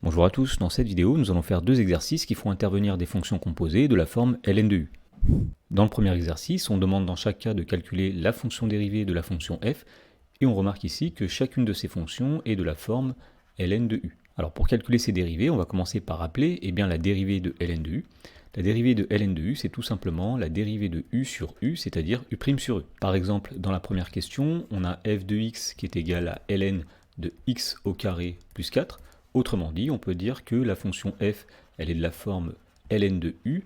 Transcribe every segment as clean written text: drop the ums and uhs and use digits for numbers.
Bonjour à tous, dans cette vidéo nous allons faire deux exercices qui font intervenir des fonctions composées de la forme ln de u. Dans le premier exercice, on demande dans chaque cas de calculer la fonction dérivée de la fonction f, et on remarque ici que chacune de ces fonctions est de la forme ln de u. Alors pour calculer ces dérivées, on va commencer par rappeler la dérivée de ln de u. La dérivée de ln de u, c'est tout simplement la dérivée de u sur u, c'est-à-dire u' sur u. Par exemple, dans la première question, on a f de x qui est égal à ln de x au carré plus 4. Autrement dit, on peut dire que la fonction f, elle est de la forme ln de u,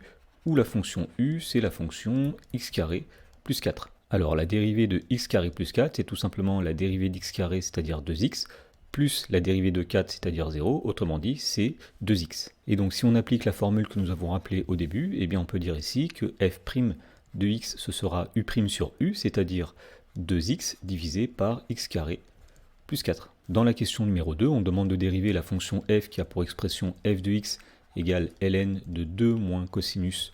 où la fonction u, c'est la fonction x carré plus 4. Alors la dérivée de x carré plus 4, c'est tout simplement la dérivée d'x carré, c'est-à-dire 2x, plus la dérivée de 4, c'est-à-dire 0, autrement dit, c'est 2x. Et donc si on applique la formule que nous avons rappelée au début, eh bien on peut dire ici que f' de x, ce sera u' sur u, c'est-à-dire 2x divisé par x carré plus 4. Dans la question numéro 2, on demande de dériver la fonction f qui a pour expression f de x égale ln de 2 moins cosinus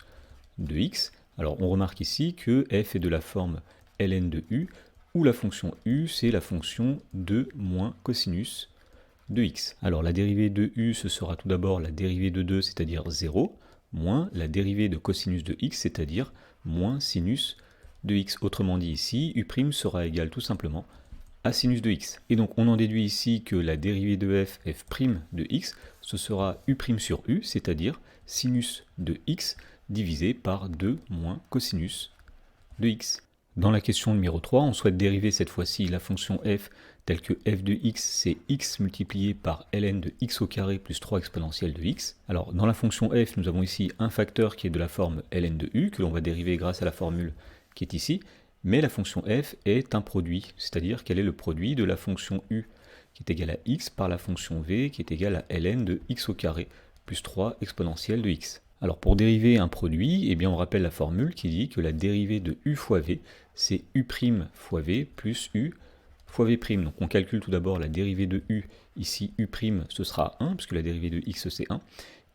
de x. Alors on remarque ici que f est de la forme ln de u, où la fonction u c'est la fonction 2 moins cosinus de x. Alors la dérivée de u, ce sera tout d'abord la dérivée de 2, c'est-à-dire 0, moins la dérivée de cosinus de x, c'est-à-dire moins sinus de x. Autrement dit ici, u' sera égal tout simplement à sinus de x. Et donc on en déduit ici que la dérivée de f, f' de x, ce sera u' sur u, c'est-à-dire sinus de x divisé par 2 moins cosinus de x. Dans la question numéro 3, on souhaite dériver cette fois-ci la fonction f telle que f de x, c'est x multiplié par ln de x au carré plus 3 exponentielle de x. Alors dans la fonction f, nous avons ici un facteur qui est de la forme ln de u, que l'on va dériver grâce à la formule qui est ici. Mais la fonction f est un produit, c'est-à-dire qu'elle est le produit de la fonction u qui est égale à x par la fonction v qui est égale à ln de x au carré plus 3 exponentielle de x. Alors pour dériver un produit, on rappelle la formule qui dit que la dérivée de u fois v, c'est u' fois v plus u fois v'. Donc on calcule tout d'abord la dérivée de u, ici u', ce sera 1, puisque la dérivée de x c'est 1.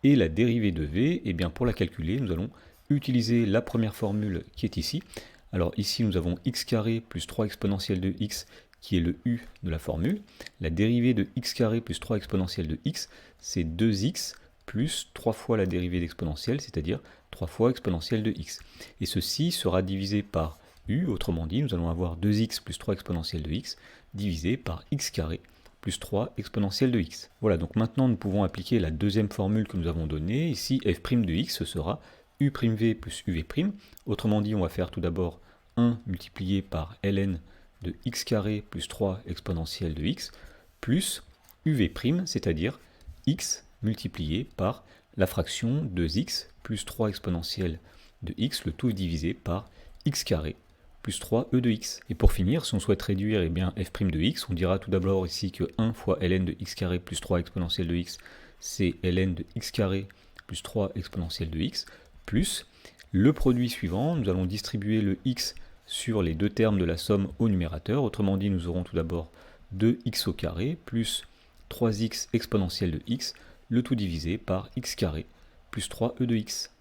Et la dérivée de v, pour la calculer, nous allons utiliser la première formule qui est ici. Alors ici nous avons x carré plus 3 exponentielle de x qui est le u de la formule. La dérivée de x carré plus 3 exponentielle de x, c'est 2x plus 3 fois la dérivée d'exponentielle, c'est-à-dire 3 fois exponentielle de x. Et ceci sera divisé par u, autrement dit nous allons avoir 2x plus 3 exponentielle de x divisé par x carré plus 3 exponentielle de x. Voilà, donc maintenant nous pouvons appliquer la deuxième formule que nous avons donnée. Ici f' de x, ce sera u'v plus uv'. Autrement dit, on va faire tout d'abord 1 multiplié par ln de x carré plus 3 exponentielle de x, plus uv', c'est-à-dire x multiplié par la fraction 2x plus 3 exponentielle de x, le tout divisé par x carré plus 3e de x. Et pour finir, si on souhaite réduire f' de x, on dira tout d'abord ici que 1 fois ln de x carré plus 3 exponentielle de x, c'est ln de x carré plus 3 exponentielle de x, plus le produit suivant, nous allons distribuer le x sur les deux termes de la somme au numérateur. Autrement dit, nous aurons tout d'abord 2x au carré plus 3x exponentielle de x, le tout divisé par x carré plus 3e de x.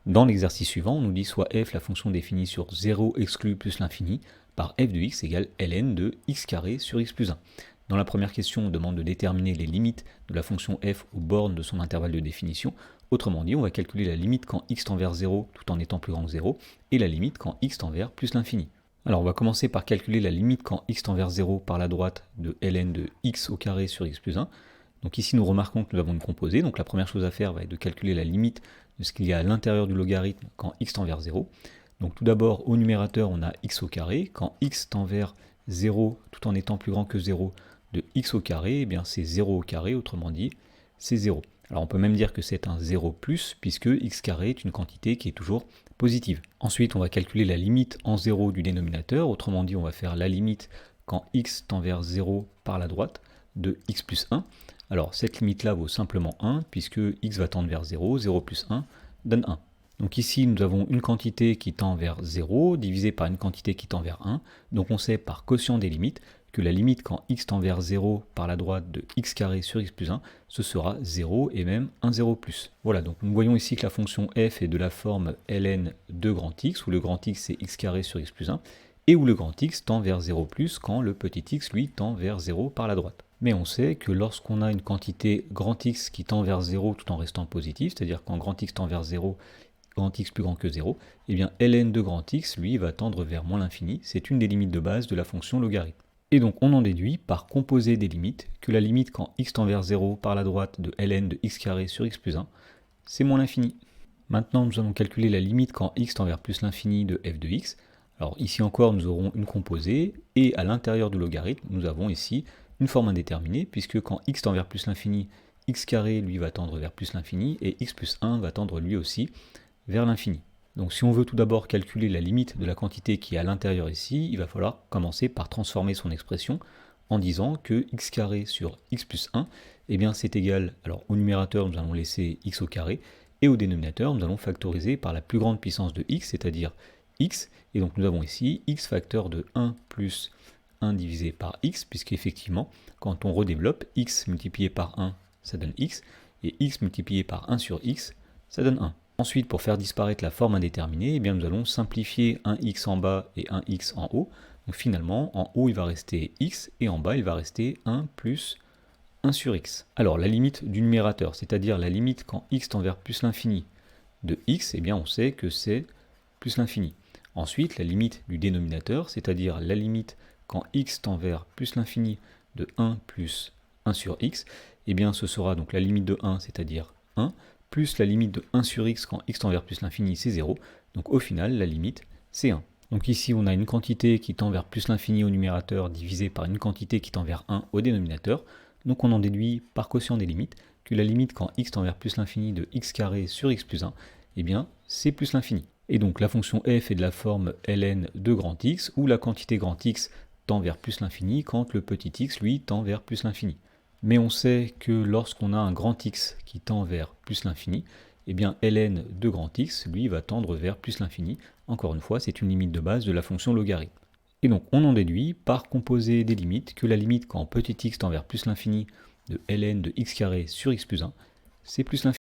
Dans l'exercice suivant, on nous dit soit f, la fonction définie sur 0 exclu plus l'infini, par f de x égale ln de x carré sur x plus 1. Dans la première question, on demande de déterminer les limites de la fonction f aux bornes de son intervalle de définition. Autrement dit, on va calculer la limite quand x tend vers 0 tout en étant plus grand que 0, et la limite quand x tend vers plus l'infini. Alors on va commencer par calculer la limite quand x tend vers 0 par la droite de ln de x au carré sur x plus 1. Donc ici nous remarquons que nous avons une composée, donc la première chose à faire va être de calculer la limite de ce qu'il y a à l'intérieur du logarithme quand x tend vers 0. Donc tout d'abord au numérateur on a x au carré, quand x tend vers 0 tout en étant plus grand que 0 de x au carré, c'est 0 au carré, autrement dit c'est 0. Alors on peut même dire que c'est un 0 plus, puisque x carré est une quantité qui est toujours positive. Ensuite, on va calculer la limite en 0 du dénominateur, autrement dit, on va faire la limite quand x tend vers 0 par la droite de x plus 1. Alors cette limite-là vaut simplement 1, puisque x va tendre vers 0, 0 plus 1 donne 1. Donc ici, nous avons une quantité qui tend vers 0, divisée par une quantité qui tend vers 1. Donc on sait par quotient des limites que la limite quand x tend vers 0 par la droite de x carré sur x plus 1, ce sera 0 et même 1 0 plus. Voilà, donc nous voyons ici que la fonction f est de la forme ln de grand x, où le grand x c'est x carré sur x plus 1, et où le grand x tend vers 0 plus quand le petit x lui tend vers 0 par la droite. Mais on sait que lorsqu'on a une quantité grand X qui tend vers 0 tout en restant positif, c'est-à-dire quand grand X tend vers 0, grand X plus grand que 0, eh bien ln de grand X, lui, va tendre vers moins l'infini. C'est une des limites de base de la fonction logarithme. Et donc on en déduit, par composé des limites, que la limite quand x tend vers 0 par la droite de ln de x carré sur x plus 1, c'est moins l'infini. Maintenant, nous allons calculer la limite quand x tend vers plus l'infini de f de x. Alors ici encore, nous aurons une composée, et à l'intérieur du logarithme, nous avons ici une forme indéterminée, puisque quand x tend vers plus l'infini, x carré, lui, va tendre vers plus l'infini, et x plus 1 va tendre lui aussi vers l'infini. Donc si on veut tout d'abord calculer la limite de la quantité qui est à l'intérieur ici, il va falloir commencer par transformer son expression en disant que x carré sur x plus 1, eh bien c'est égal, alors au numérateur nous allons laisser x au carré, et au dénominateur nous allons factoriser par la plus grande puissance de x, c'est-à-dire x, et donc nous avons ici x facteur de 1 plus 1 divisé par x, puisqu'effectivement, quand on redéveloppe, x multiplié par 1, ça donne x, et x multiplié par 1 sur x, ça donne 1. Ensuite, pour faire disparaître la forme indéterminée, eh bien, nous allons simplifier un x en bas et un x en haut. Donc finalement, en haut, il va rester x, et en bas, il va rester 1 plus 1 sur x. Alors, la limite du numérateur, c'est-à-dire la limite quand x tend vers plus l'infini de x, eh bien, on sait que c'est plus l'infini. Ensuite, la limite du dénominateur, c'est-à-dire la limite quand x tend vers plus l'infini de 1 plus 1 sur x, eh bien, ce sera donc la limite de 1, c'est-à-dire 1, plus la limite de 1 sur x quand x tend vers plus l'infini, c'est 0. Donc au final, la limite, c'est 1. Donc ici, on a une quantité qui tend vers plus l'infini au numérateur divisée par une quantité qui tend vers 1 au dénominateur. Donc on en déduit par quotient des limites que la limite quand x tend vers plus l'infini de x carré sur x plus 1, eh bien, c'est plus l'infini. Et donc la fonction f est de la forme ln de grand x, où la quantité grand x tend vers plus l'infini quand le petit x, lui, tend vers plus l'infini. Mais on sait que lorsqu'on a un grand X qui tend vers plus l'infini, eh bien ln de grand X, lui, va tendre vers plus l'infini. Encore une fois, c'est une limite de base de la fonction logarithme. Et donc on en déduit, par composé des limites, que la limite quand petit x tend vers plus l'infini de ln de x carré sur x plus 1, c'est plus l'infini.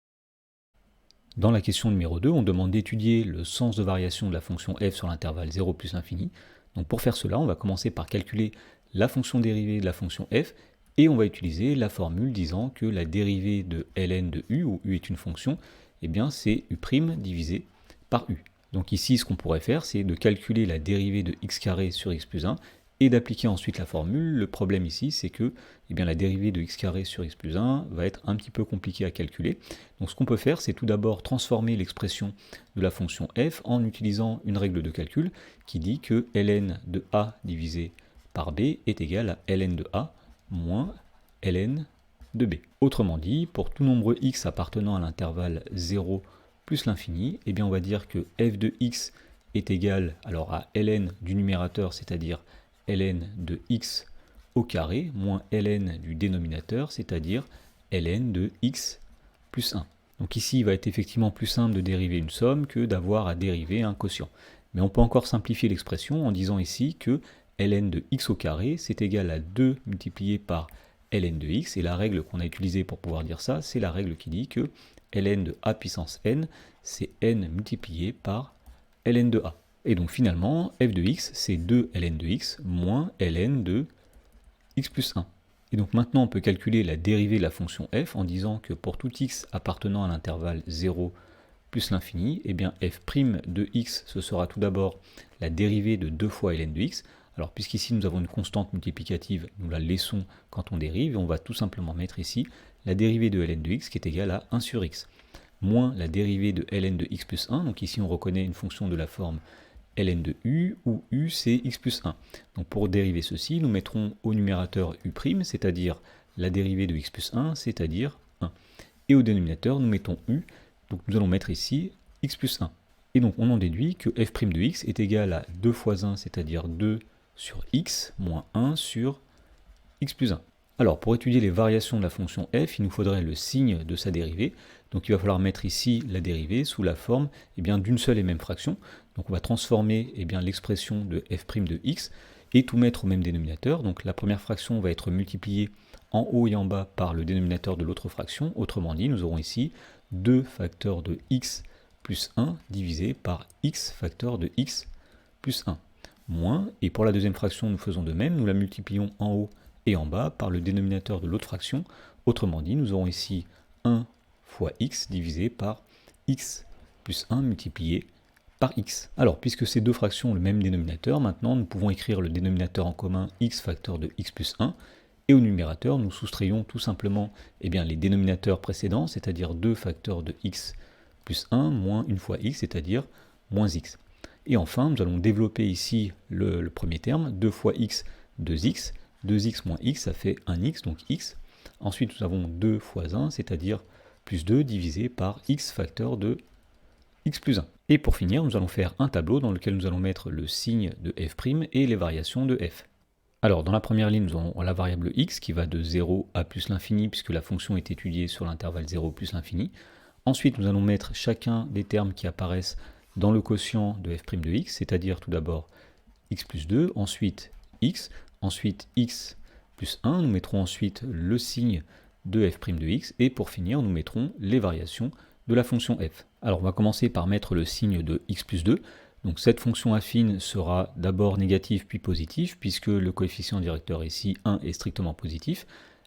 Dans la question numéro 2, on demande d'étudier le sens de variation de la fonction f sur l'intervalle 0 plus l'infini. Donc pour faire cela, on va commencer par calculer la fonction dérivée de la fonction f, et on va utiliser la formule disant que la dérivée de ln de u, où u est une fonction, eh bien c'est u' divisé par u. Donc ici, ce qu'on pourrait faire, c'est de calculer la dérivée de x carré sur x plus 1, et d'appliquer ensuite la formule. Le problème ici, c'est que eh bien, la dérivée de x carré sur x plus 1 va être un petit peu compliquée à calculer. Donc ce qu'on peut faire, c'est tout d'abord transformer l'expression de la fonction f en utilisant une règle de calcul qui dit que ln de a divisé par b est égal à ln de a moins ln de b. Autrement dit, pour tout nombre x appartenant à l'intervalle 0 plus l'infini, eh bien on va dire que f de x est égal alors à ln du numérateur, c'est-à-dire ln de x au carré, moins ln du dénominateur, c'est-à-dire ln de x plus 1. Donc ici, il va être effectivement plus simple de dériver une somme que d'avoir à dériver un quotient. Mais on peut encore simplifier l'expression en disant ici que ln de x au carré, c'est égal à 2 multiplié par ln de x, et la règle qu'on a utilisée pour pouvoir dire ça, c'est la règle qui dit que ln de a puissance n, c'est n multiplié par ln de a. Et donc finalement, f de x, c'est 2 ln de x moins ln de x plus 1. Et donc maintenant, on peut calculer la dérivée de la fonction f en disant que pour tout x appartenant à l'intervalle 0 plus l'infini, eh bien f' de x, ce sera tout d'abord la dérivée de 2 fois ln de x. Alors puisqu'ici nous avons une constante multiplicative, nous la laissons quand on dérive, et on va tout simplement mettre ici la dérivée de ln de x qui est égale à 1 sur x, moins la dérivée de ln de x plus 1, donc ici on reconnaît une fonction de la forme ln de u, où u c'est x plus 1. Donc pour dériver ceci, nous mettrons au numérateur u', c'est-à-dire la dérivée de x plus 1, c'est-à-dire 1. Et au dénominateur, nous mettons u, donc nous allons mettre ici x plus 1. Et donc on en déduit que f' de x est égal à 2 fois 1, c'est-à-dire 2 sur x, moins 1 sur x plus 1. Alors pour étudier les variations de la fonction f, il nous faudrait le signe de sa dérivée. Donc il va falloir mettre ici la dérivée sous la forme d'une seule et même fraction. Donc on va transformer l'expression de f' de x et tout mettre au même dénominateur. Donc la première fraction va être multipliée en haut et en bas par le dénominateur de l'autre fraction. Autrement dit, nous aurons ici 2 facteurs de x plus 1 divisé par x facteur de x plus 1. Moins, et pour la deuxième fraction, nous faisons de même, nous la multiplions en haut et en bas par le dénominateur de l'autre fraction. Autrement dit, nous aurons ici 1 fois x divisé par x plus 1 multiplié par x. Alors, puisque ces deux fractions ont le même dénominateur, maintenant nous pouvons écrire le dénominateur en commun x facteur de x plus 1, et au numérateur, nous soustrayons tout simplement les dénominateurs précédents, c'est-à-dire 2 facteurs de x plus 1 moins 1 fois x, c'est-à-dire moins x. Et enfin, nous allons développer ici le premier terme, 2 fois x, 2x, 2x moins x, ça fait 1x, donc x. Ensuite, nous avons 2 fois 1, c'est-à-dire plus 2 divisé par x facteur de x plus 1. Et pour finir, nous allons faire un tableau dans lequel nous allons mettre le signe de f' et les variations de f. Alors, dans la première ligne, nous avons la variable x qui va de 0 à plus l'infini, puisque la fonction est étudiée sur l'intervalle 0 plus l'infini. Ensuite, nous allons mettre chacun des termes qui apparaissent dans le quotient de f' de x, c'est-à-dire tout d'abord x plus 2, ensuite x plus 1, nous mettrons ensuite le signe de f' de x, et pour finir, nous mettrons les variations de la fonction f. Alors, on va commencer par mettre le signe de x plus 2. Donc cette fonction affine sera d'abord négative puis positive, puisque le coefficient directeur ici, 1, est strictement positif.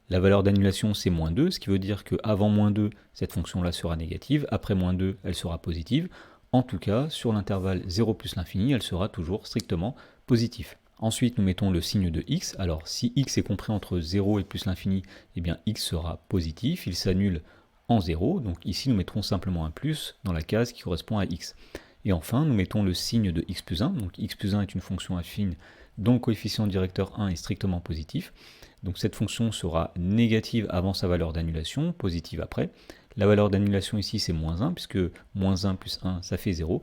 La valeur d'annulation, c'est moins 2, ce qui veut dire qu'avant moins 2, cette fonction-là sera négative, après moins 2, elle sera positive. En tout cas, sur l'intervalle 0 plus l'infini, elle sera toujours strictement positive. Ensuite, nous mettons le signe de x. Alors, si x est compris entre 0 et plus l'infini, x sera positif, il s'annule en 0. Donc ici, nous mettrons simplement un plus dans la case qui correspond à x. Et enfin, nous mettons le signe de x plus 1. Donc x plus 1 est une fonction affine dont le coefficient directeur 1 est strictement positif. Donc cette fonction sera négative avant sa valeur d'annulation, positive après. La valeur d'annulation ici, c'est moins 1, puisque moins 1 plus 1, ça fait 0.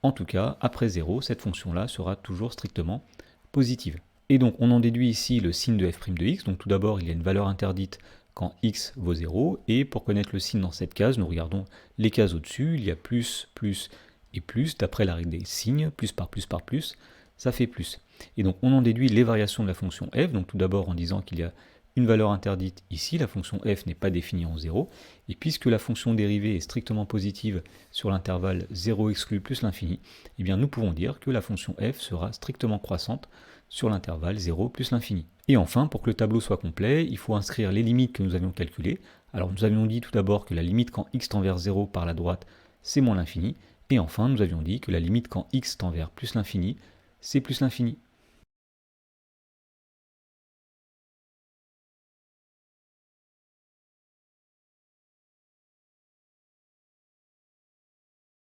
En tout cas, après 0, cette fonction-là sera toujours strictement positive. Et donc, on en déduit ici le signe de f' de x. Donc tout d'abord, il y a une valeur interdite quand x vaut 0. Et pour connaître le signe dans cette case, nous regardons les cases au-dessus. Il y a plus, plus et plus, d'après la règle des signes, plus par plus, ça fait plus. Et donc on en déduit les variations de la fonction f, donc tout d'abord en disant qu'il y a une valeur interdite ici, la fonction f n'est pas définie en 0, et puisque la fonction dérivée est strictement positive sur l'intervalle 0 exclu plus l'infini, nous pouvons dire que la fonction f sera strictement croissante sur l'intervalle 0 plus l'infini. Et enfin, pour que le tableau soit complet, il faut inscrire les limites que nous avions calculées. Alors nous avions dit tout d'abord que la limite quand x tend vers 0 par la droite, c'est moins l'infini. Et enfin, nous avions dit que la limite quand x tend vers plus l'infini, c'est plus l'infini.